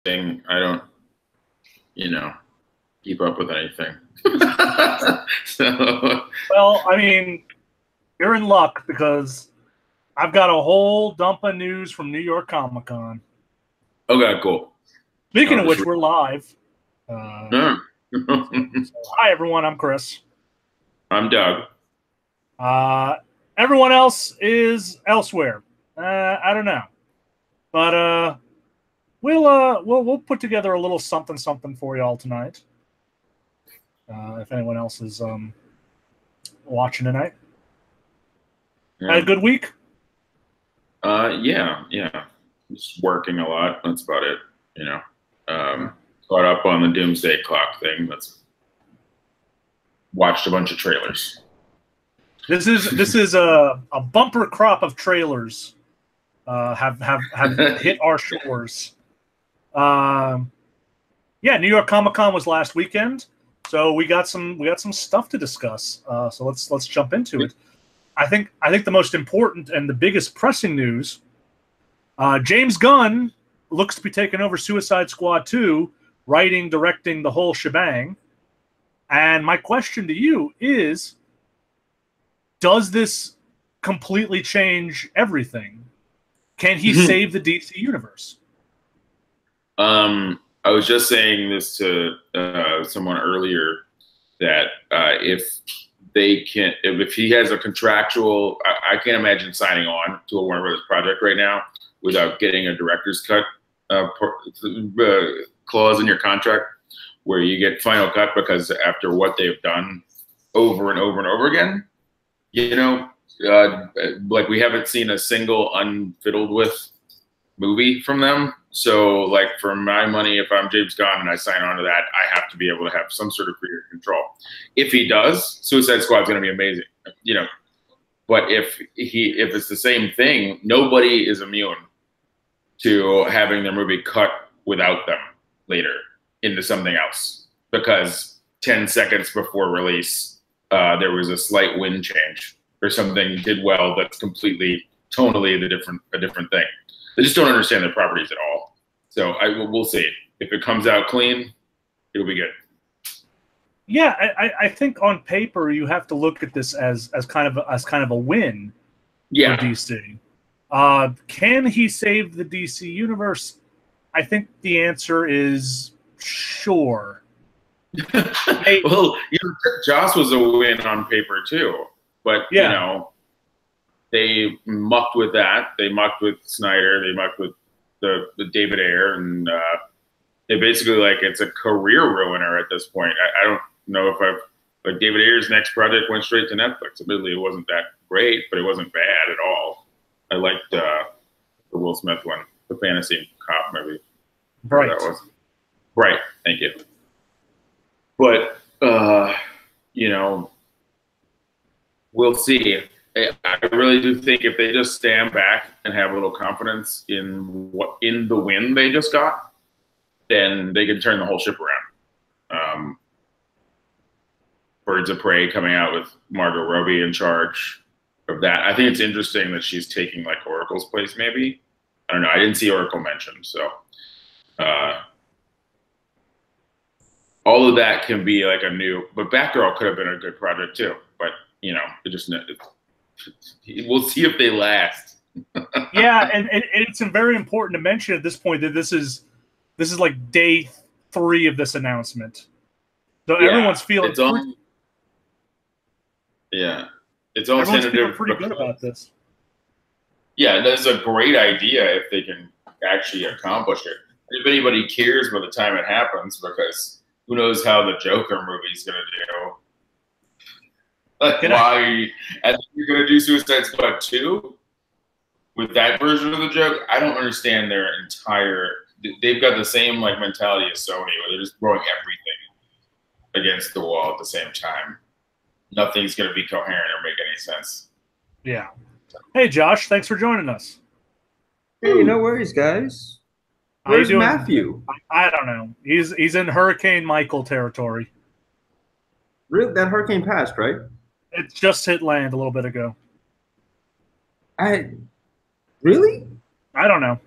thing. I don't, keep up with anything. So, Well, I mean, you're in luck because I've got a whole dump of news from New York Comic Con. okay, cool. Speaking of which, we're live. Yeah. Hi, everyone. I'm Chris. I'm Doug. Everyone else is elsewhere. I don't know, but we'll put together a little something for you all tonight. If anyone else is watching tonight, had a good week. Yeah. Just working a lot. That's about it. Caught up on the Doomsday Clock thing. Watched a bunch of trailers. This is a bumper crop of trailers have hit our shores. Yeah, New York Comic Con was last weekend, so we got some stuff to discuss. So let's jump into it. I think the most important and the biggest pressing news: James Gunn looks to be taking over Suicide Squad 2, writing, directing the whole shebang. And my question to you is, does this completely change everything? Can he save the DC universe? I was just saying this to someone earlier that if he has a contractual, I can't imagine signing on to a Warner Brothers project right now without getting a director's cut clause in your contract where you get final cut, because after what they've done over and over and over again, like we haven't seen a single unfiddled with movie from them. So like for my money, if I'm James Gunn and I sign on to that, I have to be able to have some sort of creative control. If he does, Suicide Squad is going to be amazing, But if it's the same thing, nobody is immune to having their movie cut without them later into something else, because 10 seconds before release, there was a slight wind change or something did well that's completely tonally a different thing. They just don't understand their properties at all. So we'll see. If it comes out clean, it'll be good. Yeah, I think on paper you have to look at this as kind of a win for DC. Can he save the DC universe? I think the answer is sure. Well, Joss was a win on paper too, but they mucked with that. They mucked with Snyder. They mucked with the David Ayer, and they basically it's a career ruiner at this point. I don't know if David Ayer's next project went straight to Netflix. Admittedly, it wasn't that great, but it wasn't bad at all. I liked the Will Smith one, the fantasy cop movie. Right. That was. Right. Thank you. But we'll see. I really do think if they just stand back and have a little confidence in the win they just got, then they can turn the whole ship around. Birds of Prey coming out with Margot Robbie in charge of that. I think it's interesting that she's taking Oracle's place. Maybe, I don't know. I didn't see Oracle mentioned, so all of that can be a new. But Batgirl could have been a good project too. But we'll see if they last. Yeah, and it's very important to mention at this point that this is like day 3 of this announcement, so everyone's feeling it's all everyone's feeling pretty good about this. Yeah, that's a great idea if they can actually accomplish it. If anybody cares by the time it happens, because who knows how the Joker movie's going to do. Why you're going to do Suicide Squad 2 with that version of the joke? I don't understand their entire. They've got the same mentality as Sony, where they're just throwing everything against the wall at the same time. Nothing's going to be coherent or make any sense. Yeah. Hey, Josh, thanks for joining us. Hey, no worries, guys. Where's Matthew? I don't know. He's in Hurricane Michael territory. Really? That hurricane passed, right? It just hit land a little bit ago. Really? I don't know.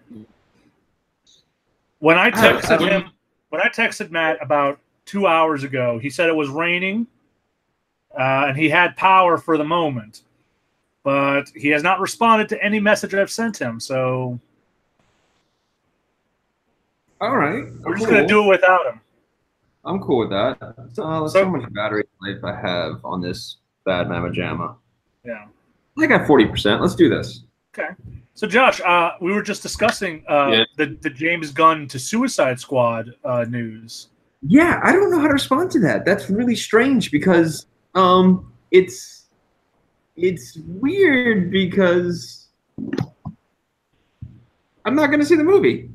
When I texted Matt about 2 hours ago, he said it was raining, and he had power for the moment, but he has not responded to any message I've sent him. So, all right, we're just gonna do it without him. I'm cool with that. So much battery life I have on this bad mamma jamma. Yeah, I got 40%. Let's do this. Okay. So, Josh, we were just discussing the James Gunn to Suicide Squad news. Yeah, I don't know how to respond to that. That's really strange because it's weird because I'm not going to see the movie.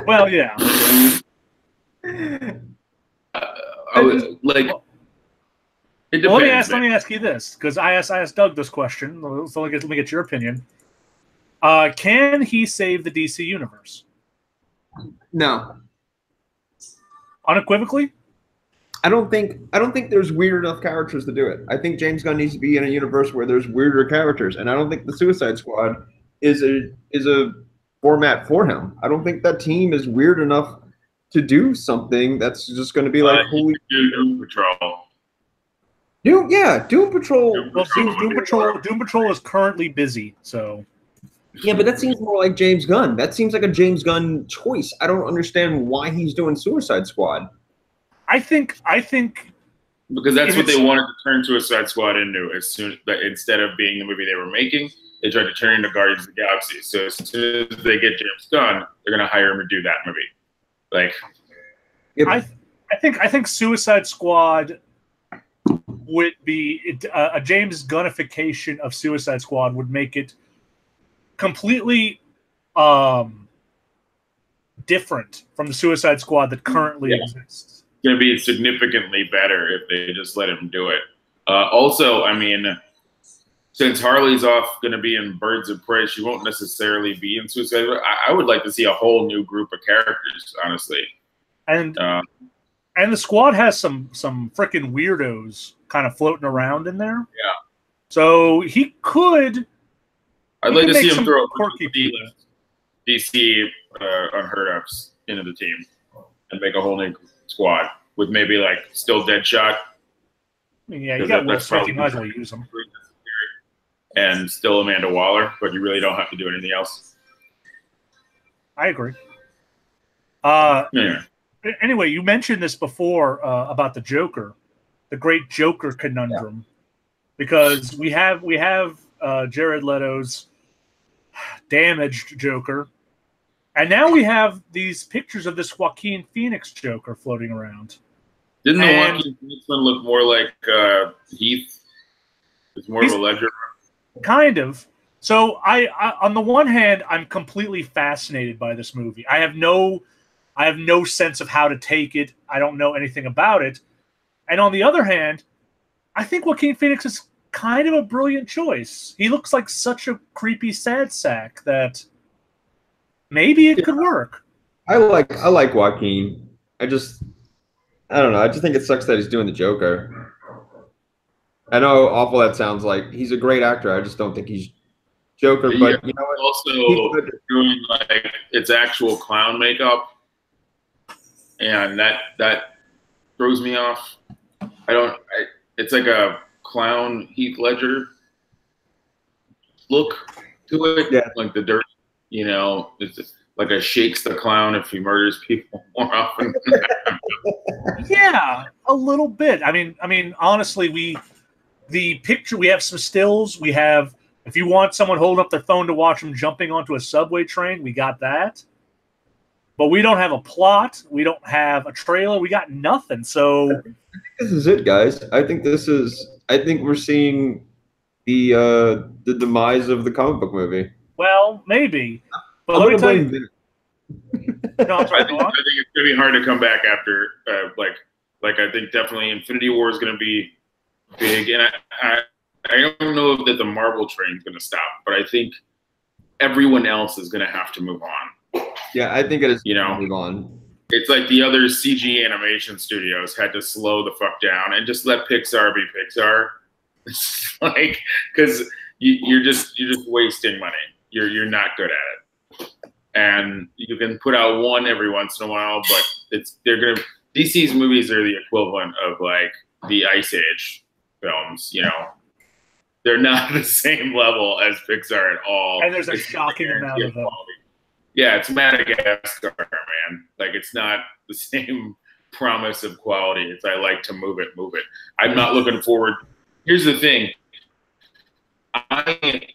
Well, yeah. It depends. Well, let me ask you this, because I asked Doug this question. So let me get your opinion. Can he save the DC universe? No. Unequivocally? I don't think there's weird enough characters to do it. I think James Gunn needs to be in a universe where there's weirder characters, and I don't think the Suicide Squad is a format for him. I don't think that team is weird enough to do something that's just going to be like holy Doom Patrol. Doom Patrol. Doom Patrol is currently busy, so. Yeah, but that seems more like James Gunn. That seems like a James Gunn choice. I don't understand why he's doing Suicide Squad. I think because that's what they wanted to turn Suicide Squad into. Instead of being the movie they were making, they tried to turn it into Guardians of the Galaxy. So as soon as they get James Gunn, they're going to hire him to do that movie. Like, I think Suicide Squad would be a James Gunnification of Suicide Squad would make it completely different from the Suicide Squad that currently exists. It's going to be significantly better if they just let him do it. Also, I mean, since Harley's going to be in Birds of Prey, she won't necessarily be in Suicide Squad. I would like to see a whole new group of characters, honestly. And the squad has some freaking weirdos kind of floating around in there. Yeah. So he could. I'd like to see him throw DC unheard ofs into the team and make a whole new squad with maybe like still Deadshot. I mean, yeah, you got Will Smith. You might as well use him. And still Amanda Waller, but you really don't have to do anything else. I agree. Yeah. Anyway, you mentioned this before about the Joker, the great Joker conundrum, because we have Jared Leto's damaged Joker, and now we have these pictures of this Joaquin Phoenix Joker floating around. Didn't the Joaquin Phoenix one look more like Heath? It's more of a ledger. Kind of. So I on the one hand, I'm completely fascinated by this movie. I have no sense of how to take it. I don't know anything about it. And on the other hand, I think Joaquin Phoenix is kind of a brilliant choice. He looks like such a creepy sad sack that maybe it could work. I like Joaquin. I don't know. I just think it sucks that he's doing the Joker. I know how awful that sounds like. He's a great actor. I just don't think he's Joker. But you know what? Also doing like it's actual clown makeup, and that throws me off. It's like a clown Heath Ledger look to it. Yeah. Like the dirt, it's just like a shakes the clown if he murders people more often. Yeah, a little bit. I mean, honestly, the picture, we have some stills. We have, if you want someone holding up their phone to watch them jumping onto a subway train, we got that. But we don't have a plot. We don't have a trailer. We got nothing. So I think this is it, guys. I think we're seeing the demise of the comic book movie. Well, maybe. But I'm let me tell blame you. No, I think it's going to be hard to come back after, like I think definitely Infinity War is going to be big, and I don't know that the Marvel train is going to stop, but I think everyone else is going to have to move on. Yeah, I think it is. Move on. It's like the other CG animation studios had to slow the fuck down and just let Pixar be Pixar. It's like because you're just wasting money. You're not good at it. and you can put out one every once in a while, but DC's movies are the equivalent of like the Ice Age films, you know. They're not the same level as Pixar at all. And there's a shocking amount of them. Yeah, it's Madagascar, man. Like, it's not the same promise of quality. It's I like to move it. I'm not looking forward. Here's the thing. I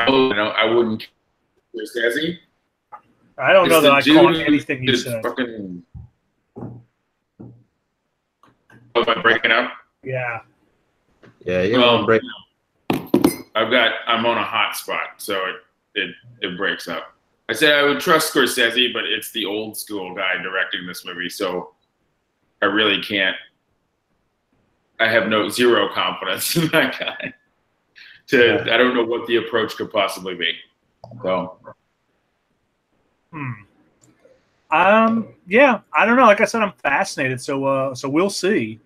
wouldn't. Sassy. I don't know that I caught anything you said. Fucking... Oh, am I breaking up? Yeah. Yeah, you're breaking up. I'm on a hot spot, so it breaks up. I said I would trust Scorsese, but it's the old school guy directing this movie, so I really can't. I have zero confidence in that guy. I don't know what the approach could possibly be. So. Yeah, I don't know. Like I said, I'm fascinated. So we'll see.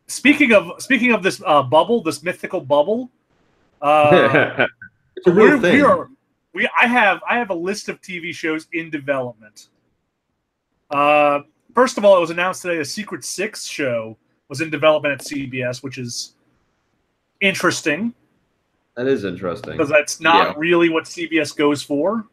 Speaking of this bubble, this mythical bubble, I have a list of TV shows in development. First of all, it was announced today a Secret Six show was in development at CBS, which is interesting. That is interesting because that's not really what CBS goes for.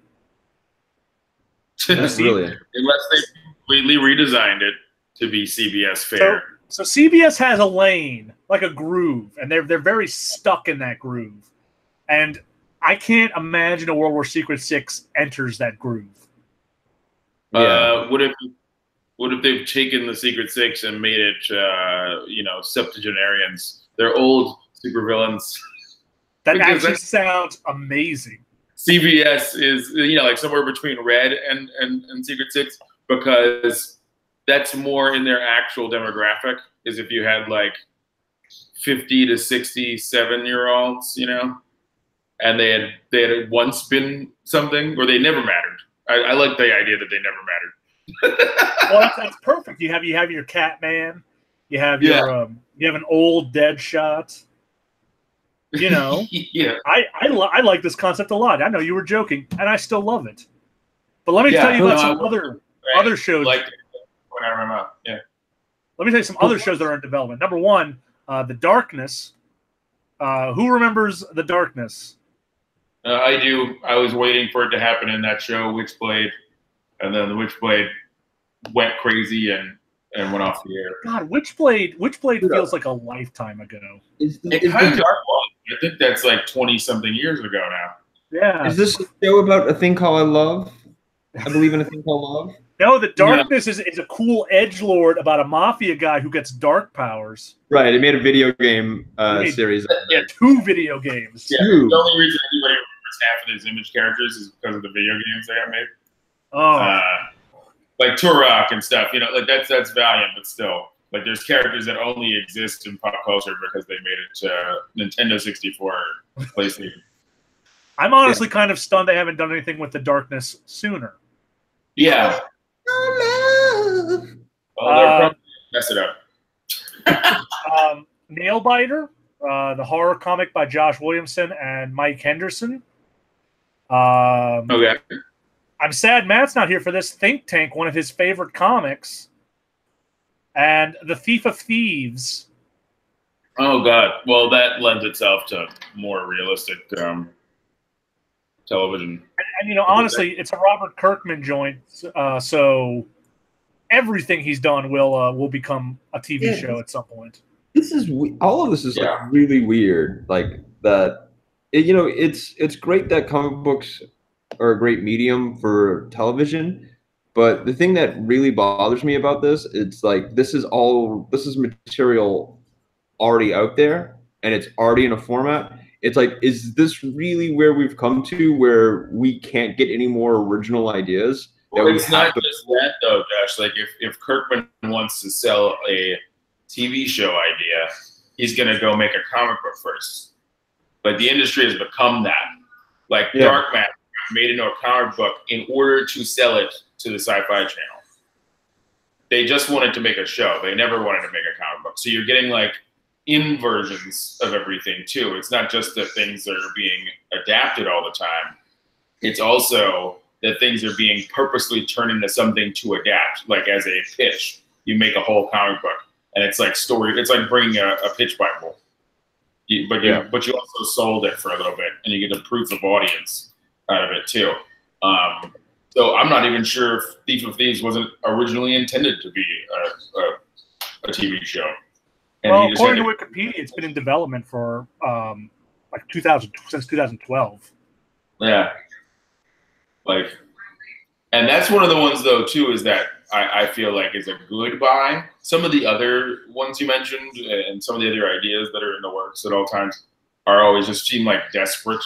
Really, unless they completely redesigned it to be CBS fare. So CBS has a lane, like a groove, and they're very stuck in that groove. And I can't imagine a world where Secret Six enters that groove. What if they've taken the Secret Six and made it, septuagenarians? They're old supervillains. That actually sounds amazing. CBS is, like somewhere between Red and Secret Six, because that's more in their actual demographic, is if you had like 50 to 67-year-olds, and they had once been something, or they never mattered. I like the idea that they never mattered. Well, that's perfect. You have your Catman, you have your you have an old Deadshot. I like this concept a lot. I know you were joking, and I still love it. But let me tell you about some other shows. Like when I remember, Let me tell you some other shows that are in development. Number one, The Darkness. Who remembers The Darkness? I do. I was waiting for it to happen in that show, Witchblade, and then the Witchblade went crazy and went off the air. God, Witchblade feels like a lifetime ago. It kind of was. I think that's like 20-something years ago now. Yeah. Is this a show about a thing called Love? I believe in a thing called Love. No, The Darkness is a cool edgelord about a mafia guy who gets dark powers. Right. It made a video game series. Yeah, 2 video games. Yeah, the only reason anybody remembers half of these image characters is because of the video games they got made. Oh. Like Turok and stuff, like that's Valiant, but still, like there's characters that only exist in pop culture because they made it to Nintendo 64 or PlayStation. I'm honestly kind of stunned they haven't done anything with The Darkness sooner. Yeah. Well, they're probably mess it up. Nailbiter, the horror comic by Josh Williamson and Mike Henderson. Okay. I'm sad Matt's not here for this. Think Tank, one of his favorite comics. And The Thief of Thieves. Oh, God. Well, that lends itself to more realistic television. And honestly, it's a Robert Kirkman joint, so everything he's done will become a TV show at some point. All of this is like really weird. Like that, it's great that comic books are a great medium for television, but the thing that really bothers me about this, it's like this is material already out there, and it's already in a format. It's like, is this really where we've come to, where we can't get any more original ideas? Well, it's not just that, though, Josh. Like, if Kirkman wants to sell a TV show idea, he's going to go make a comic book first. Like, the industry has become that. Like, Dark Matter made into a comic book in order to sell it to the Sci-Fi Channel. They just wanted to make a show. They never wanted to make a comic book. So you're getting, like, inversions of everything too. It's not just that things are being adapted all the time. It's also that things are being purposely turned into something to adapt, like as a pitch. You make a whole comic book, and it's like story. It's like bringing a pitch Bible, but you also sold it for a little bit, and you get a proof of audience out of it too. So I'm not even sure if Thief of Thieves wasn't originally intended to be a TV show. And well, according to Wikipedia, it's been in development for like since 2012. Yeah. Like, and that's one of the ones though too, is that I feel like is a good buy. Some of the other ones you mentioned and some of the other ideas that are in the works at all times are always just seem like desperate.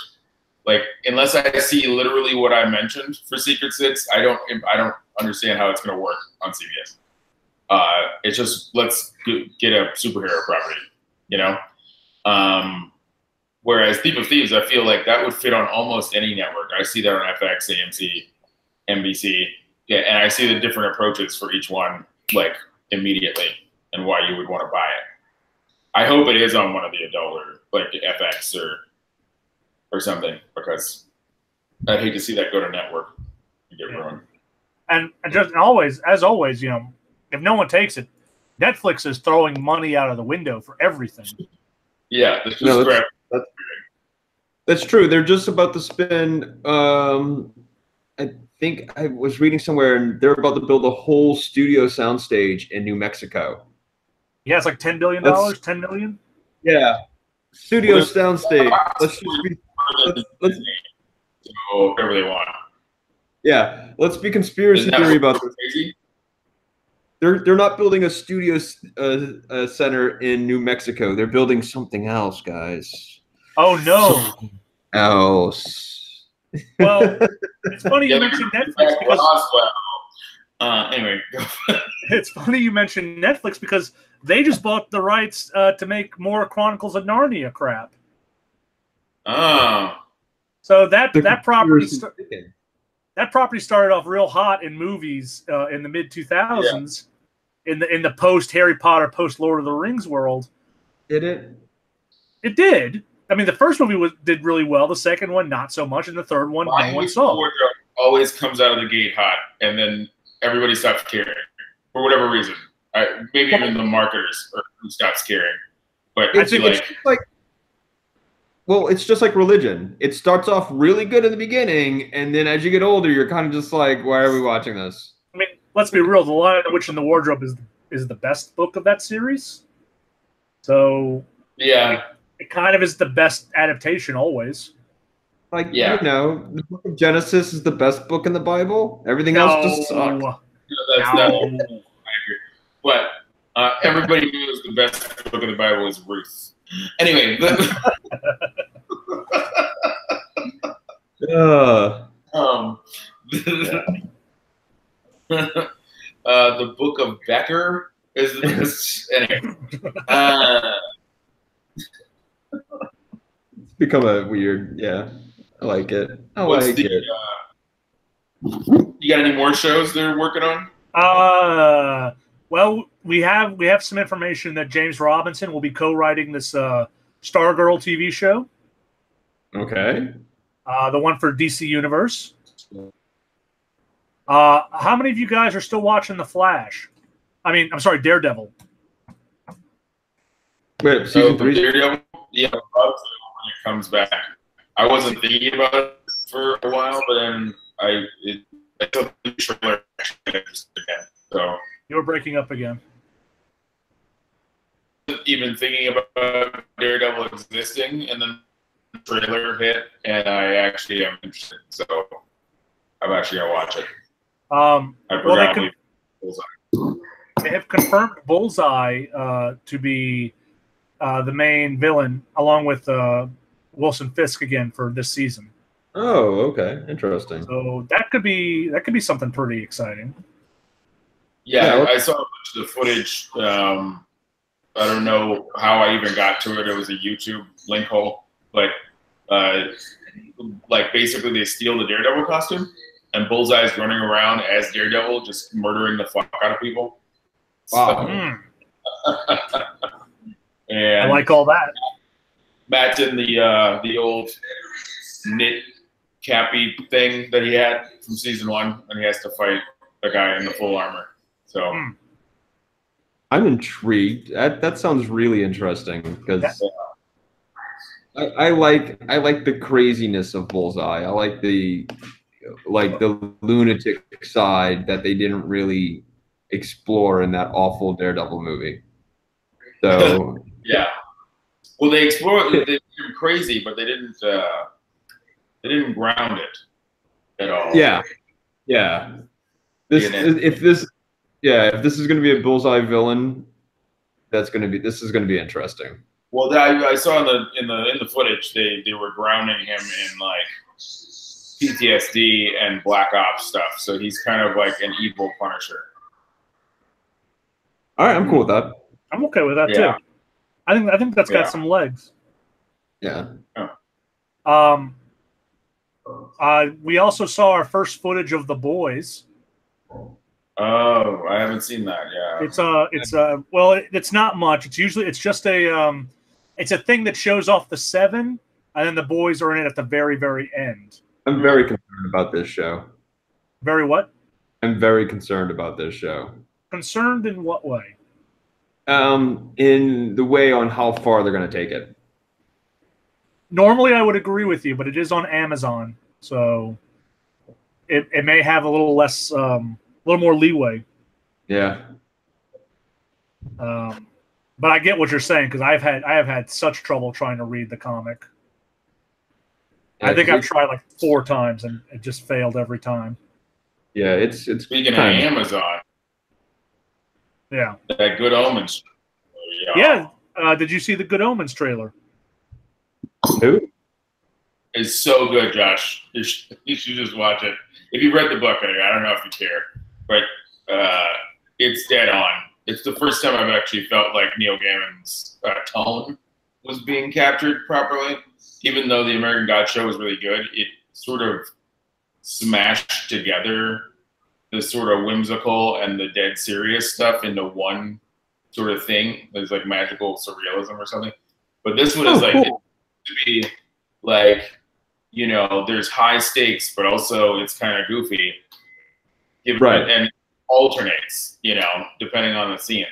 Like, unless I see literally what I mentioned for Secret Six, I don't understand how it's going to work on CBS. It's just, let's get a superhero property, you know? Whereas Thief of Thieves, I feel like that would fit on almost any network. I see that on FX, AMC, NBC, and I see the different approaches for each one, like, immediately, and why you would want to buy it. I hope it is on one of the adult or, like, FX or something, because I'd hate to see that go to network and get ruined. And just always, as always, you know, if no one takes it, Netflix is throwing money out of the window for everything. Yeah, that's true. They're just about to spend. I think I was reading somewhere, and they're about to build a whole studio soundstage in New Mexico. Yeah, it's like $10 billion, $10 million. Yeah, studio soundstage. Let's whatever they want. Yeah, let's be conspiracy theory about this. Crazy? They're not building a studio center in New Mexico. They're building something else, guys. Oh no! Something else. Well, it's funny you mentioned Netflix because anyway, it's funny you mentioned Netflix because they just bought the rights to make more Chronicles of Narnia crap. Oh. So that property started off real hot in movies in the mid 2000s, in the post Harry Potter, post Lord of the Rings world. Did it? It did. I mean, the first movie did really well. The second one, not so much, and the third one, no one saw. Always comes out of the gate hot, and then everybody stops caring for whatever reason. Maybe even the marketers who stops caring. But I think it's like. Well, it's just like religion. It starts off really good in the beginning, and then as you get older, you're kind of just like, why are we watching this? I mean, let's be real. The Lion, the Witch, and the Wardrobe is the best book of that series. So yeah, it kind of is the best adaptation always. Like, you know, the book of Genesis is the best book in the Bible. Everything else just sucks. No, that's not. I agree. But everybody knows the best book in the Bible is Ruth. Anyway, the book of Becker is the best. Anyway, it's become a weird. Yeah, I like it. I like it. You got any more shows they're working on? Well, we have some information that James Robinson will be co-writing this Stargirl TV show. Okay. The one for DC Universe. How many of you guys are still watching The Flash? I mean, I'm sorry, Daredevil. Wait, season 3? Daredevil? Yeah, when it comes back. I wasn't thinking about it for a while, but then I took the trailer again. So you were breaking up again. Even thinking about Daredevil existing, and then the trailer hit, and I actually am interested. So I'm actually gonna watch it. They have confirmed Bullseye to be the main villain, along with Wilson Fisk again for this season. Oh, okay, interesting. So that could be something pretty exciting. Yeah, I saw a bunch of the footage. I don't know how I even got to it. It was a YouTube link hole, but like basically they steal the Daredevil costume, and Bullseye's running around as Daredevil, just murdering the fuck out of people. Wow. So, And I like all that. Matt did the old knit cappy thing that he had from season 1, and he has to fight a guy in the full armor. So I'm intrigued. That sounds really interesting because I like the craziness of Bullseye. I like the lunatic side that they didn't really explore in that awful Daredevil movie. So yeah, well, they explored. They made him crazy, but they didn't ground it at all. Yeah. If this is going to be a Bullseye villain, this is going to be interesting. Well, I saw in the footage they were grounding him in like PTSD and Black Ops stuff, so he's kind of like an evil Punisher. All right, I'm cool with that. I'm okay with that too. I think that's got some legs. Yeah. We also saw our first footage of The Boys. Oh, I haven't seen that. Yeah. It's not much. It's just a thing that shows off the 7, and then the boys are in it at the very, very end. I'm very concerned about this show. Very what? I'm very concerned about this show. Concerned in what way? In the way on how far they're going to take it. Normally, I would agree with you, but it is on Amazon, so it may have a little less, a little more leeway. Yeah. But I get what you're saying because I have had such trouble trying to read the comic. Yeah, I think I've tried like 4 times and it just failed every time. Yeah, it's speaking of Amazon. Yeah. That Good Omens. Yeah. Did you see the Good Omens trailer? Who? It's so good, Josh. You should just watch it. If you read the book, I don't know if you care, but it's dead on. It's the first time I've actually felt like Neil Gaiman's tone was being captured properly. Even though the American God show was really good, it sort of smashed together the sort of whimsical and the dead serious stuff into one sort of thing. There's like magical surrealism or something. But this one is like cool. To be like, you know, there's high stakes, but also it's kind of goofy. Right. And alternates, you know, depending on the scene.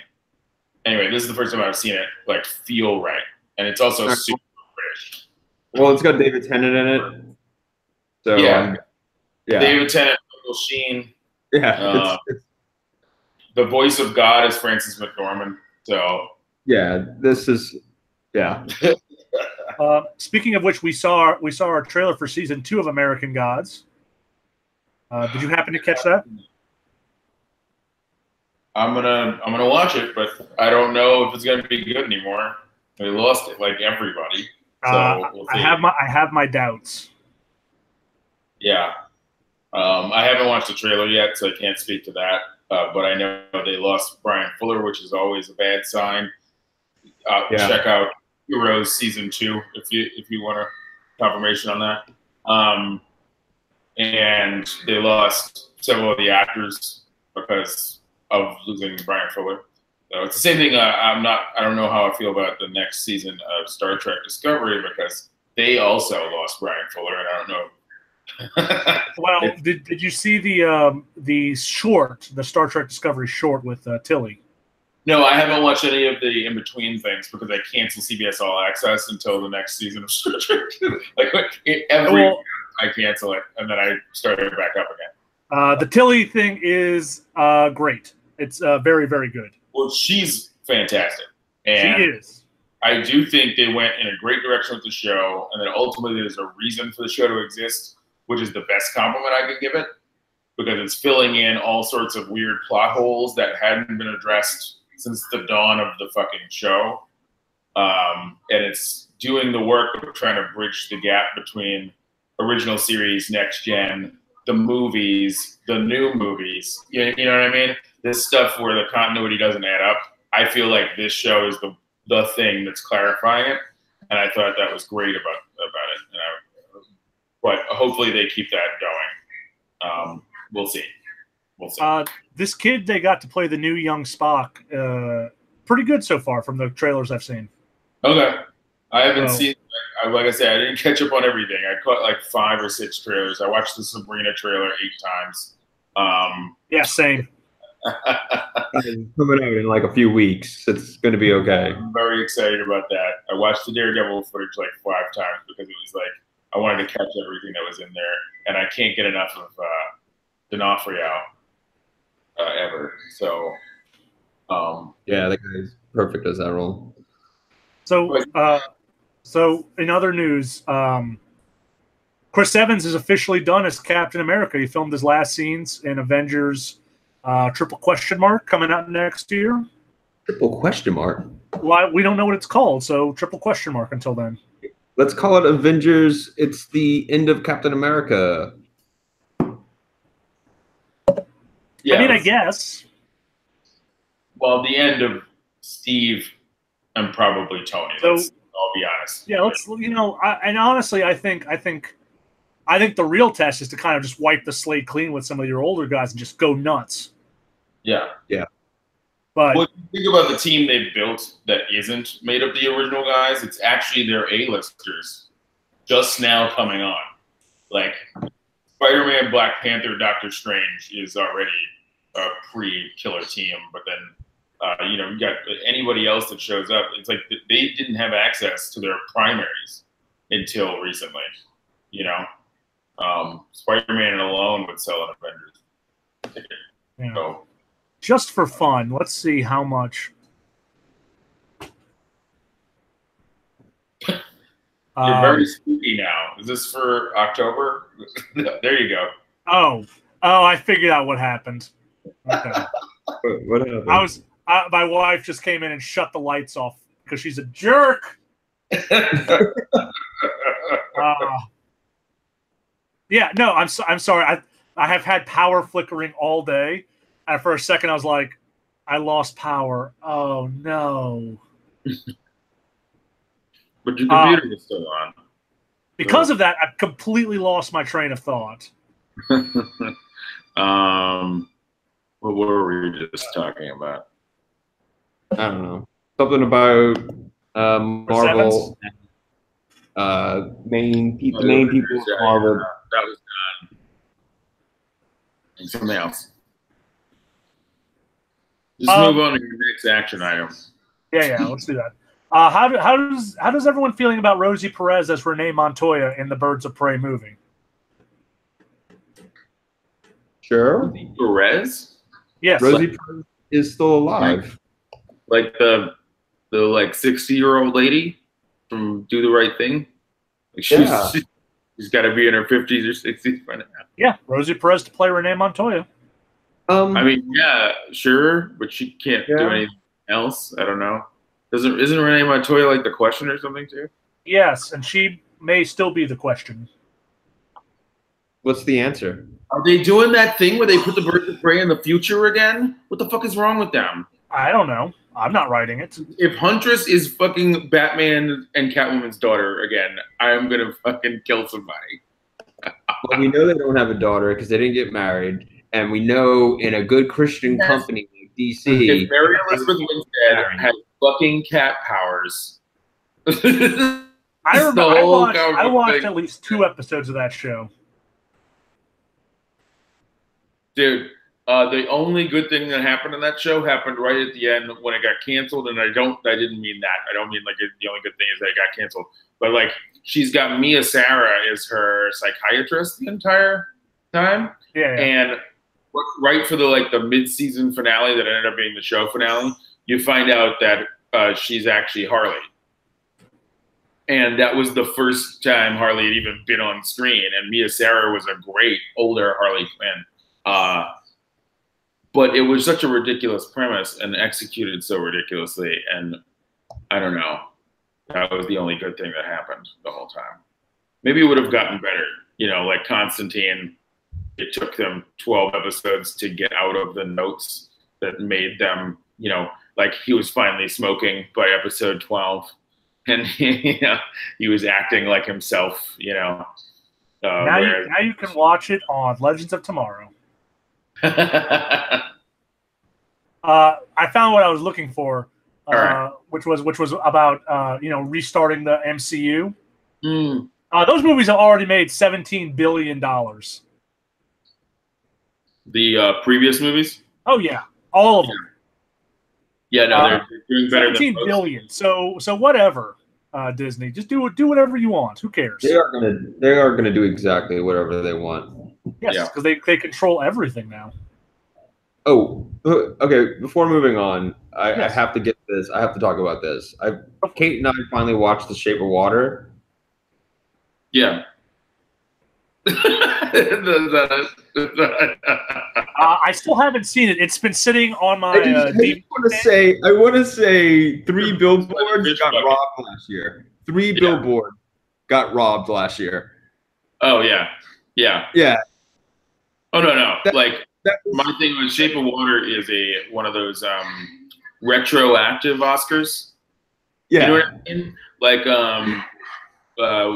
Anyway, this is the first time I've seen it like feel right, and it's also super British. Well, it's got David Tennant in it. So yeah. David Tennant, Michael Sheen. Yeah. The voice of God is Francis McDormand. So yeah, this is Speaking of which, we saw our trailer for season 2 of American Gods. Did you happen to catch that? I'm gonna watch it, but I don't know if it's gonna be good anymore. We lost it like everybody. So we'll see. I have my doubts. Yeah, I haven't watched the trailer yet, so I can't speak to that. But I know they lost Brian Fuller, which is always a bad sign. Check out Heroes season 2 if you want a confirmation on that. And they lost several of the actors because of losing Brian Fuller. So it's the same thing. I don't know how I feel about the next season of Star Trek Discovery because they also lost Brian Fuller, and I don't know. Well, did you see the short, the Star Trek Discovery short with Tilly? No, I haven't watched any of the in-between things because I cancel CBS All Access until the next season of Star Trek. I cancel it, and then I start it back up again. The Tilly thing is great. It's very, very good. Well, she's fantastic. And she is. I do think they went in a great direction with the show, and then ultimately there's a reason for the show to exist, which is the best compliment I can give it, because it's filling in all sorts of weird plot holes that hadn't been addressed since the dawn of the fucking show. And it's doing the work of trying to bridge the gap between original series, next gen, the movies, the new movies. You know what I mean? This stuff where the continuity doesn't add up. I feel like this show is the thing that's clarifying it, and I thought that was great about it. But hopefully they keep that going. We'll see. This kid they got to play the new young Spock, pretty good so far from the trailers I've seen. Okay. I haven't So- seen, like I said, I didn't catch up on everything. I caught like 5 or 6 trailers. I watched the Sabrina trailer 8 times. Yeah, same. It's coming out in like a few weeks. It's going to be okay. I'm very excited about that. I watched the Daredevil footage like 5 times because it was like I wanted to catch everything that was in there, and I can't get enough of D'Onofrio ever. So, Yeah, that guy's perfect as that role. So in other news, Chris Evans is officially done as Captain America. He filmed his last scenes in Avengers triple question mark coming out next year. Triple question mark. Well, we don't know what it's called, so triple question mark until then. Let's call it Avengers. It's the end of Captain America. yeah. I mean, I guess. Well, the end of Steve and probably Tony. So- I'll be honest. Yeah, let's. And honestly, I think the real test is to kind of just wipe the slate clean with some of your older guys and just go nuts. Yeah. But Well, think about the team they built that isn't made of the original guys. It's actually their A-listers just now coming on. Like Spider-Man, Black Panther, Doctor Strange is already a pre-killer team, but then you got anybody else that shows up. It's like they didn't have access to their primaries until recently. Spider-Man alone would sell an Avengers ticket. yeah. So Just for fun, let's see how much. you're very spooky now. Is this for October? There you go. Oh, I figured out what happened. Okay. What happened? My wife just came in and shut the lights off because she's a jerk. Yeah, no, I'm sorry. I have had power flickering all day, and for a second I was like, I lost power. Oh no! But your computer is still on. Because of that, I completely lost my train of thought. What were we just talking about? I don't know. Something about Marvel. Main people of Marvel. That was done. And something else. Just move on to your next action item. Yeah, let's do that. How does everyone feeling about Rosie Perez as Renee Montoya in the Birds of Prey movie? Sure. Perez? Yes. Rosie Perez is still alive. Like the 60-year-old lady from Do the Right Thing? Like she's got to be in her 50s or 60s by now. Yeah, Rosie Perez to play Renee Montoya. I mean, yeah, sure, but she can't do anything else. I don't know. Isn't Renee Montoya like the Question or something too? Yes, and she may still be the Question. What's the answer? Are they doing that thing where they put the Birds of Prey in the future again? What the fuck is wrong with them? I don't know. I'm not writing it. If Huntress is fucking Batman and Catwoman's daughter again, I am gonna fucking kill somebody. Well, we know they don't have a daughter because they didn't get married, and we know in a good Christian company, DC. If Mary Elizabeth Winstead had fucking cat powers, I watched at least 2 episodes of that show. Dude, the only good thing that happened in that show happened right at the end when it got canceled, and I didn't mean that. I don't mean like the only good thing is that it got canceled, but like she's got Mia Sara as her psychiatrist the entire time. Yeah. And right for the mid-season finale that ended up being the show finale, you find out that she's actually Harley. And that was the first time Harley had even been on screen, and Mia Sara was a great older Harley Quinn. But it was such a ridiculous premise and executed so ridiculously, and I don't know. That was the only good thing that happened the whole time. Maybe it would have gotten better. Like Constantine, it took them 12 episodes to get out of the notes that made them, like he was finally smoking by episode 12. And he was acting like himself, Now you can watch it on Legends of Tomorrow. I found what I was looking for. right. which was about restarting the MCU. Mm. Those movies have already made $17 billion. The previous movies? Oh yeah, all of them. Yeah, no, they're doing better than 17 most. billion. So whatever, Disney, just do whatever you want. Who cares? They are gonna do exactly whatever they want. Yes, because they control everything now. Oh, okay. Before moving on, I Yes. have to get this. I have to talk about this. Kate and I finally watched The Shape of Water. Yeah. I still haven't seen it. It's been sitting on my. I want to say 3 billboards got robbed last year. 3 billboards got robbed last year. Oh yeah. Oh no. My thing with Shape of Water is one of those retroactive Oscars. Yeah. You know what I mean? Like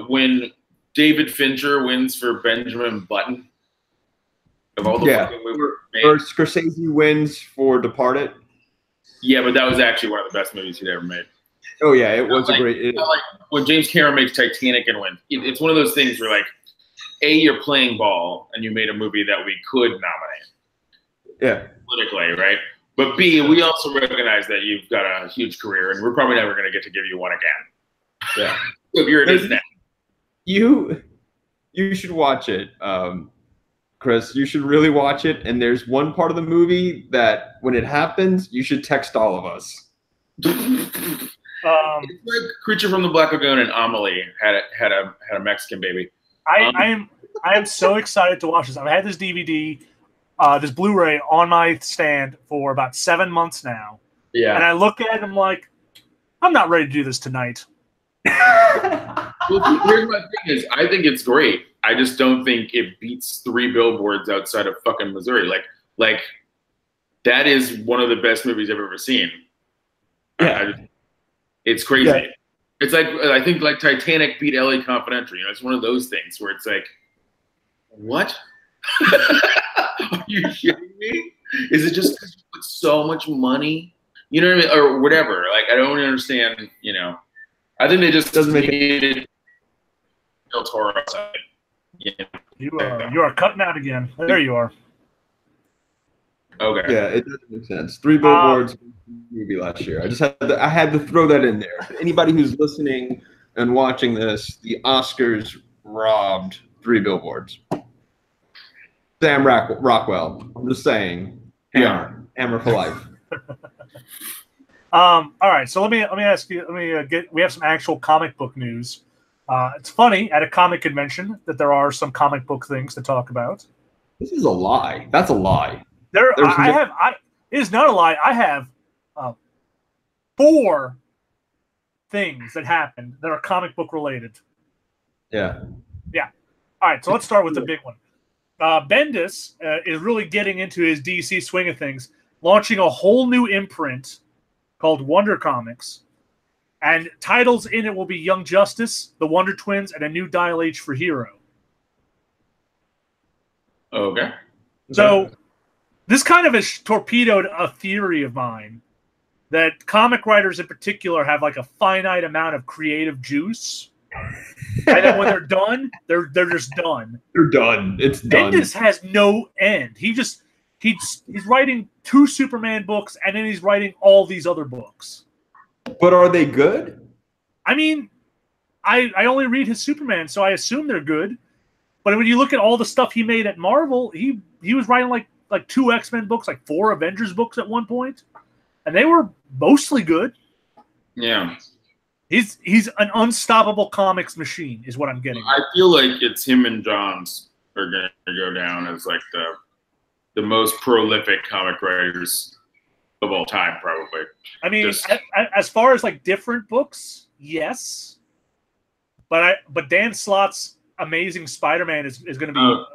when David Fincher wins for Benjamin Button. Of all the fucking movies made. Or Scorsese wins for Departed. Yeah, but that was actually one of the best movies he'd ever made. Oh yeah, it was a great. Like when James Cameron makes Titanic and wins. It's one of those things where like, A, you're playing ball and you made a movie that we could nominate. Yeah. Politically, right? But B, we also recognize that you've got a huge career and we're probably never going to get to give you one again. Yeah. So here it is now. You should watch it, Chris. You should really watch it. And there's one part of the movie that when it happens, you should text all of us. It's like Creature from the Black Lagoon and Amelie had a Mexican baby. I am so excited to watch this. I've had this DVD, this Blu-ray on my stand for about 7 months now. Yeah. And I look at it and I'm like, I'm not ready to do this tonight. Well, here's my thing is, I think it's great. I just don't think it beats 3 billboards outside of fucking Missouri. Like that is one of the best movies I've ever seen. Yeah. It's crazy. Yeah. It's like, I think like Titanic beat LA Confidential. You know, it's one of those things where it's like, what? Are you kidding me? Is it just because you put so much money? You know what I mean? Or whatever. Like, I don't understand, I think they just Doesn't make needed Del Toro. You are cutting out again. There you are. Okay. Yeah, it doesn't make sense. 3 billboards movie last year. I had to throw that in there. Anybody who's listening and watching this, the Oscars robbed 3 billboards. Sam Rockwell. I'm just saying. Hammer for life. All right, so let me ask you. We have some actual comic book news. It's funny at a comic convention that there are some comic book things to talk about. This is a lie. That's a lie. It is not a lie. I have 4 things that happened that are comic book related. Yeah. All right, so let's start with the big one. Bendis is really getting into his DC swing of things, launching a whole new imprint called Wonder Comics. And titles in it will be Young Justice, The Wonder Twins, and a new Dial H for Hero. Okay. So this kind of has torpedoed a theory of mine that comic writers in particular have like a finite amount of creative juice. And then when they're done, they're just done. They're done. It's done. Bendis has no end. He's writing 2 Superman books and then he's writing all these other books. But are they good? I mean, I only read his Superman, so I assume they're good. But when you look at all the stuff he made at Marvel, he was writing like 2 X-Men books, like 4 Avengers books at one point, and they were mostly good. Yeah. He's an unstoppable comics machine, is what I'm getting. I feel like it's him and Johns are going to go down as like the most prolific comic writers of all time, probably. I mean, as far as like different books, yes. But Dan Slott's Amazing Spider-Man is going to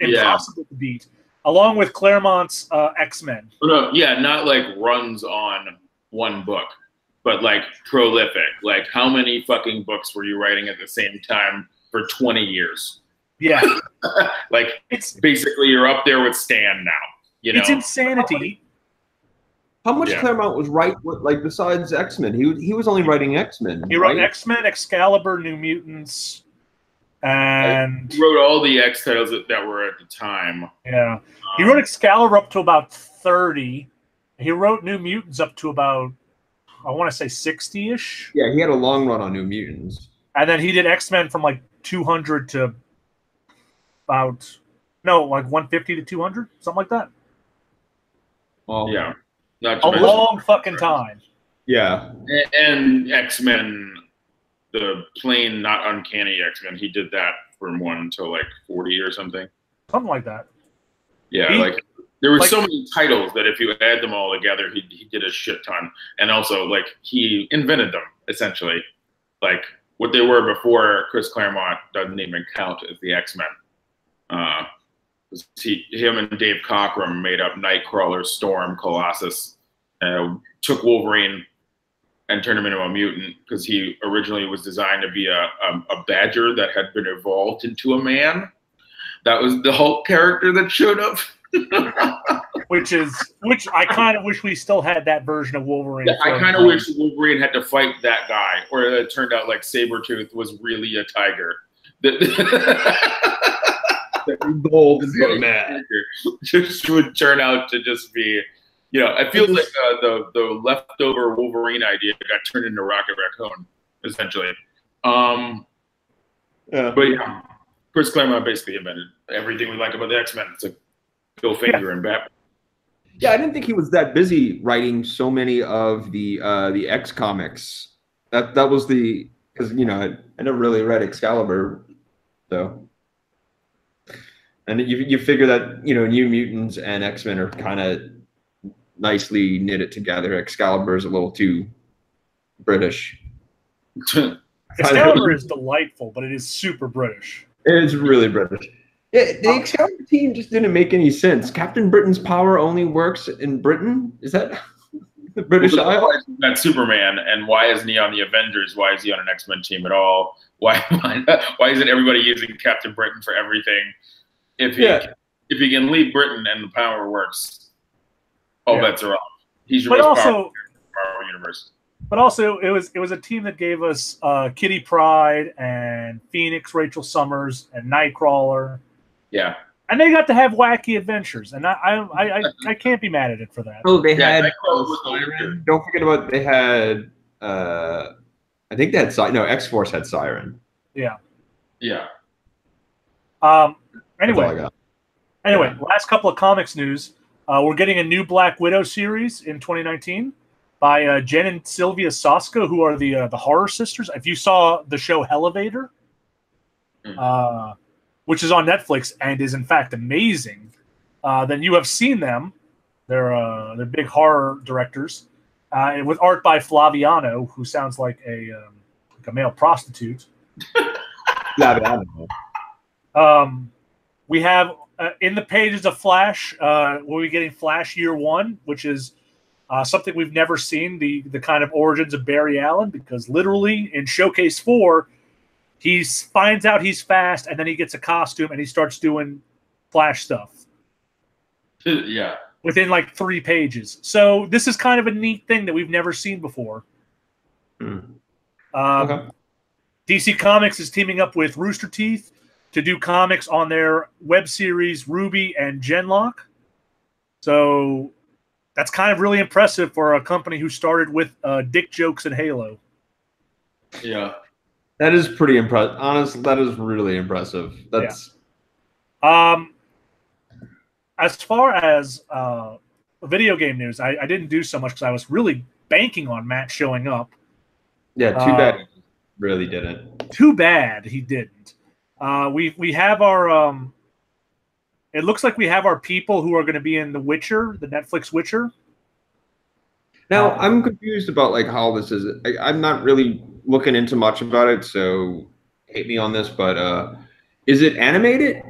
be impossible to beat, along with Claremont's X-Men. No, not like runs on one book, but like prolific. Like how many fucking books were you writing at the same time for 20 years? Yeah. Like it's basically you're up there with Stan now. It's insanity. How much Claremont was like besides X-Men? He was only writing X-Men. He wrote X-Men, Excalibur, New Mutants, and he wrote all the X titles that were at the time. Yeah, he wrote Excalibur up to about 30. He wrote New Mutants up to about, I want to say 60-ish. Yeah, he had a long run on New Mutants. And then he did X-Men from like 200 to about, no, like 150 to 200, something like that. Well, yeah. Not a long fucking time. Yeah. And X-Men, the plain, not uncanny X-Men, he did that from 1 to like 40 or something. Something like that. Yeah, like there were so many titles that if you add them all together, he did a shit ton. And also, like, he invented them, essentially. Like, what they were before Chris Claremont doesn't even count as the X-Men. Him and Dave Cockrum made up Nightcrawler, Storm, Colossus, took Wolverine and turned him into a mutant because he originally was designed to be a badger that had been evolved into a man. That was the Hulk character that showed up. which I kind of wish we still had that version of Wolverine. Yeah, I kind of wish Wolverine had to fight that guy, or it turned out like Sabretooth was really a tiger. Gold is going mad. Just would turn out to just be, you know, it feels like the leftover Wolverine idea got turned into Rocket Raccoon, essentially. But yeah, Chris Claremont basically invented everything we like about the X-Men. It's like Bill Finger and Batman. Yeah, I didn't think he was that busy writing so many of the X comics. That was because you know I never really read Excalibur, so. And you figure that, you know, New Mutants and X-Men are kind of nicely knitted together. Excalibur is a little too British. Excalibur is delightful, but it is super British. It's really British. Yeah, the Excalibur team just didn't make any sense. Captain Britain's power only works in Britain? Is that the British Isle? That's Superman, and why isn't he on the Avengers? Why is he on an X-Men team at all? Why isn't everybody using Captain Britain for everything? If he can leave Britain and the power works, all bets are off. He's your most powerful universe. But also, it was a team that gave us Kitty Pryde and Phoenix, Rachel Summers, and Nightcrawler. Yeah, and they got to have wacky adventures, and I can't be mad at it for that. Oh, they had Siren. Don't forget about they had. I think they had X-Force had Siren. Yeah. Yeah. Anyway, last couple of comics news. We're getting a new Black Widow series in 2019 by Jen and Sylvia Soska, who are the Horror Sisters. If you saw the show Elevator, which is on Netflix and is in fact amazing, then you have seen them. They're big horror directors, with art by Flaviano, who sounds like a male prostitute. Flaviano. We have in the pages of Flash, we'll be getting Flash Year One, which is something we've never seen, the kind of origins of Barry Allen, because literally in Showcase 4, he finds out he's fast, and then he gets a costume, and he starts doing Flash stuff. Yeah. Within like 3 pages. So this is kind of a neat thing that we've never seen before. Okay. DC Comics is teaming up with Rooster Teeth to do comics on their web series Ruby and Genlock. So that's kind of really impressive for a company who started with dick jokes and Halo. Yeah. That is pretty impressive. Honestly, that is really impressive. That's as far as video game news, I didn't do so much because I was really banking on Matt showing up. Yeah, too bad he really didn't. Too bad he didn't. We have our it looks like we have our people who are going to be in The Witcher, the Netflix Witcher. Now I'm confused about like how this is. I'm not really looking into much about it, so hate me on this. But is it animated?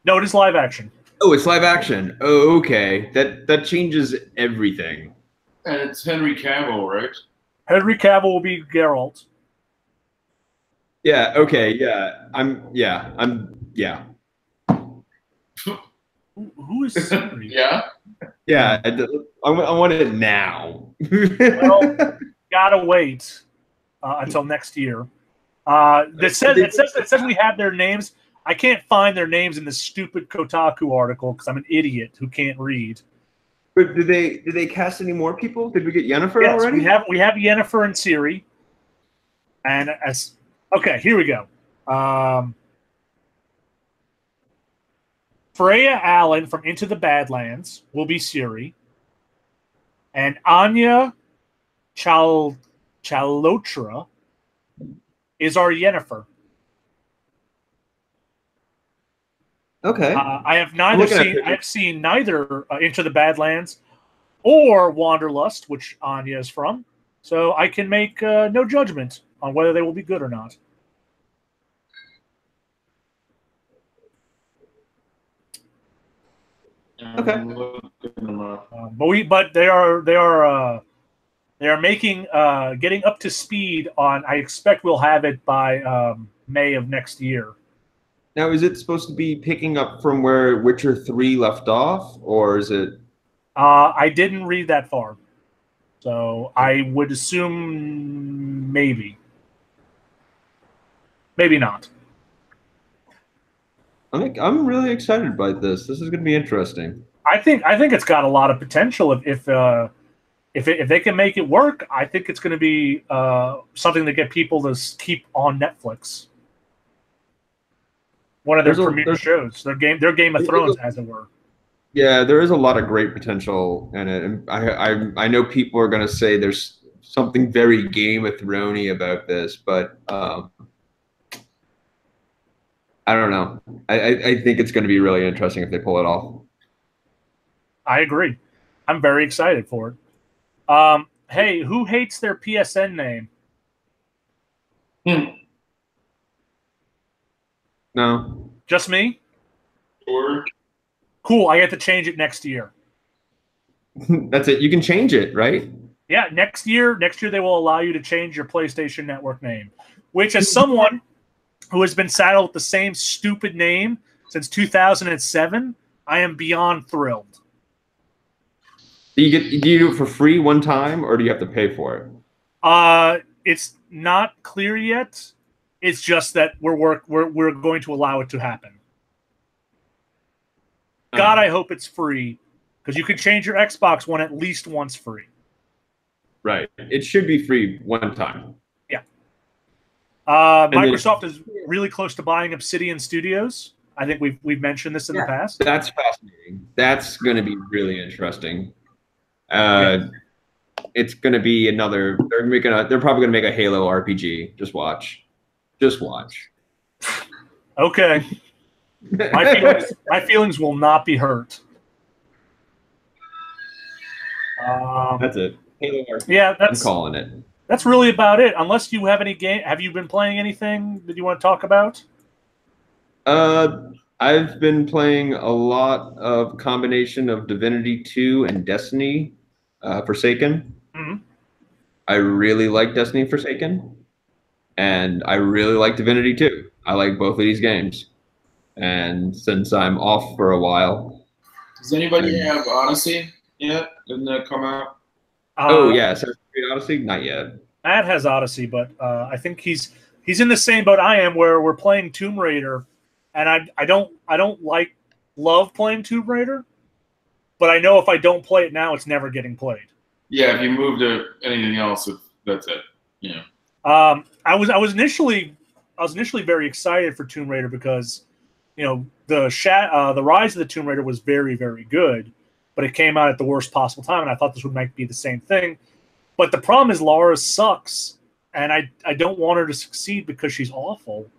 No, it is live action. Oh, it's live action. Oh, okay. That changes everything. And it's Henry Cavill, right? Henry Cavill will be Geralt. Yeah. Okay. Yeah. Who is Siri? Yeah. Yeah, I want it now. Well, gotta wait until next year. It says we have their names. I can't find their names in this stupid Kotaku article because I'm an idiot who can't read. But did they cast any more people? Did we get Yennefer Yes, already? we have Yennefer and Ciri. And okay, here we go. Freya Allen from Into the Badlands will be Ciri. And Anya Chalotra is our Yennefer. Okay. I have seen neither Into the Badlands or Wanderlust, which Anya is from, so I can make no judgment on whether they will be good or not. Okay. But they are making getting up to speed on. I expect we'll have it by May of next year. Now, is it supposed to be picking up from where Witcher 3 left off, or is it? I didn't read that far, so I would assume maybe not. I'm really excited by this. This is going to be interesting. I think it's got a lot of potential if they can make it work. I think it's going to be something to get people to keep on Netflix. One of their premier shows, their Game of Thrones, as it were. Yeah, there is a lot of great potential in it, and I know people are going to say there's something very Game of Thrones-y about this, but I don't know. I think it's going to be really interesting if they pull it off. I agree. I'm very excited for it. Hey, who hates their PSN name? No. Just me? Sure. Cool. I get to change it next year. That's it. You can change it, right? Yeah, next year they will allow you to change your PlayStation Network name, which, as someone who has been saddled with the same stupid name since 2007, I am beyond thrilled. Do you do it for free one time, or do you have to pay for it? It's not clear yet. It's just that we're going to allow it to happen. God, I hope it's free, because you can change your Xbox One at least once free. Right. It should be free one time. Yeah. Microsoft is really close to buying Obsidian Studios. I think we've mentioned this in the past. That's fascinating. That's going to be really interesting. It's going to be another. They're probably going to make a Halo RPG. Just watch. Just watch. Okay. My feelings will not be hurt. That's it. Halo RPG. Yeah, I'm calling it. That's really about it. Unless you have any game. Have you been playing anything that you want to talk about? I've been playing a lot of combination of Divinity 2 and Destiny Forsaken. Mm-hmm. I really like Destiny Forsaken, and I really like Divinity 2. I like both of these games. And since I'm off for a while. Does anybody have Odyssey yet? Didn't that come out? Oh, yeah. Assassin's Creed Odyssey? Not yet. Matt has Odyssey, but I think he's in the same boat I am, where we're playing Tomb Raider, and I don't love playing Tomb Raider, but I know if I don't play it now, it's never getting played. Yeah, if you move to anything else, that's it. Yeah. I was initially very excited for Tomb Raider because, the Rise of the Tomb Raider was very, very good, but it came out at the worst possible time, and I thought this might be the same thing. But the problem is Lara sucks, and I don't want her to succeed because she's awful.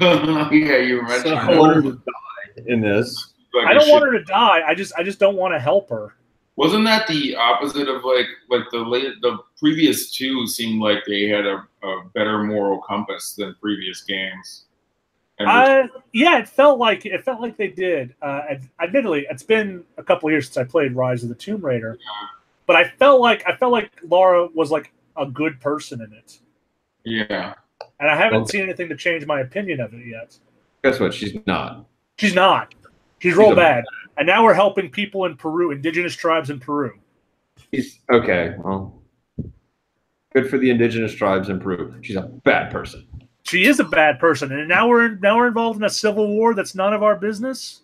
Yeah, you mentioned I don't want her to die in this. Like I don't want her to die. I just don't want to help her. Wasn't that the opposite of like the previous two seemed like they had a better moral compass than previous games? Yeah, it felt like they did. Admittedly, it's been a couple of years since I played Rise of the Tomb Raider, but I felt like Lara was like a good person in it. Yeah, and I haven't seen anything to change my opinion of it yet. Guess what? She's not. She's not. She's real bad. And now we're helping people in Peru, indigenous tribes in Peru. Okay, well, good for the indigenous tribes in Peru. She's a bad person. She is a bad person, and now we're involved in a civil war that's none of our business.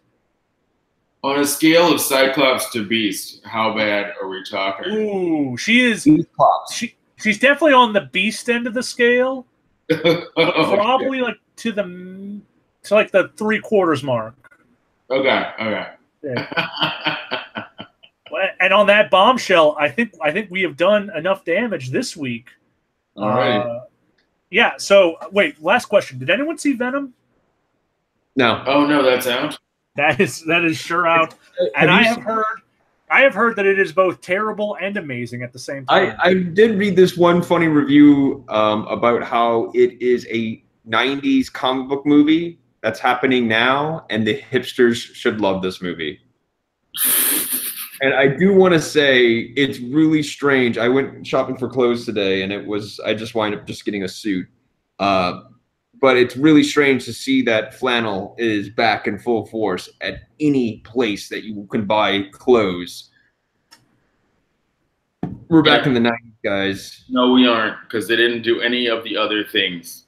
On a scale of Cyclops to Beast, how bad are we talking? Ooh, she is. She's definitely on the Beast end of the scale. Probably like to the 3/4 mark. Okay. Yeah. And on that bombshell, I think we have done enough damage this week. All right. Yeah. So wait, last question. Did anyone see Venom? No. Oh no, that's out. That is sure out. And I have heard that it is both terrible and amazing at the same time. I did read this one funny review about how it is a 90s comic book movie that's happening now, and the hipsters should love this movie. And I do want to say it's really strange. I went shopping for clothes today, and I just wind up just getting a suit. But it's really strange to see that flannel is back in full force at any place that you can buy clothes. We're back in the 90s, guys. No, we aren't, because they didn't do any of the other things.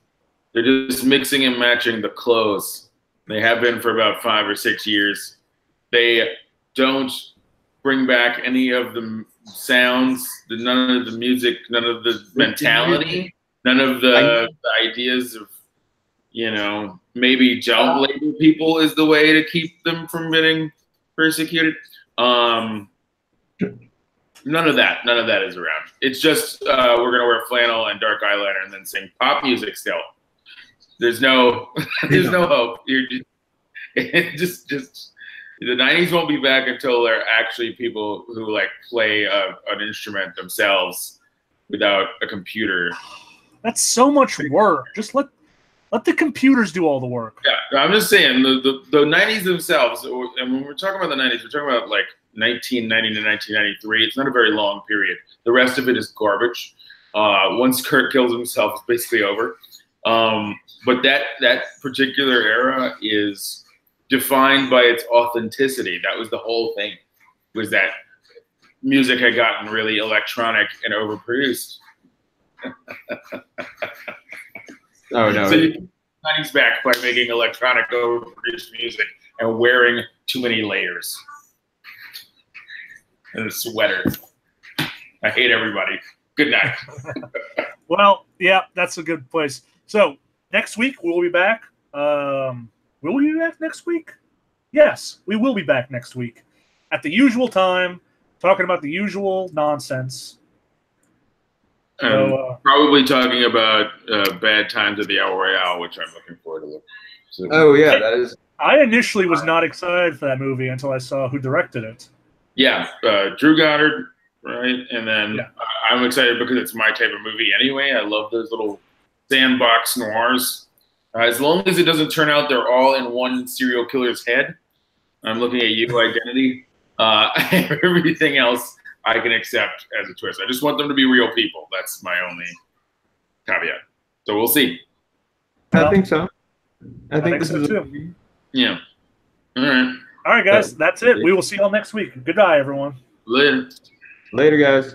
They're just mixing and matching the clothes. They have been for about 5 or 6 years. They don't bring back any of the sounds, none of the music, none of the mentality, none of the ideas of, maybe don't label people is the way to keep them from getting persecuted. None of that is around. It's just we're gonna wear flannel and dark eyeliner and then sing pop music still. There's no hope. You're just the 90s won't be back until there are actually people who play an instrument themselves without a computer. That's so much work. Just let the computers do all the work. Yeah, I'm just saying the 90s themselves, and when we're talking about the 90s, we're talking about 1990 to 1993. It's not a very long period. The rest of it is garbage. Once Kurt kills himself, it's basically over. But that particular era is defined by its authenticity. That was the whole thing, was that music had gotten really electronic and overproduced. Oh, no. So you can 90s back by making electronic overproduced music and wearing too many layers. And a sweater. I hate everybody. Good night. Well, yeah, that's a good place. So next week we'll be back. Will we be back next week? Yes, we will be back next week at the usual time, talking about the usual nonsense. Probably talking about Bad Times at the El Royale, which I'm looking forward to. Oh yeah, that is. I initially was not excited for that movie until I saw who directed it. Yeah, Drew Goddard, right? And then I'm excited because it's my type of movie anyway. I love those little sandbox noirs. As long as it doesn't turn out they're all in one serial killer's head. I'm looking at you, Identity. Everything else I can accept as a twist. I just want them to be real people. That's my only caveat. So we'll see. I think so. I think this so is too. Yeah. All right. All right, guys. That's it. We will see y'all next week. Goodbye, everyone. Later. Later, guys.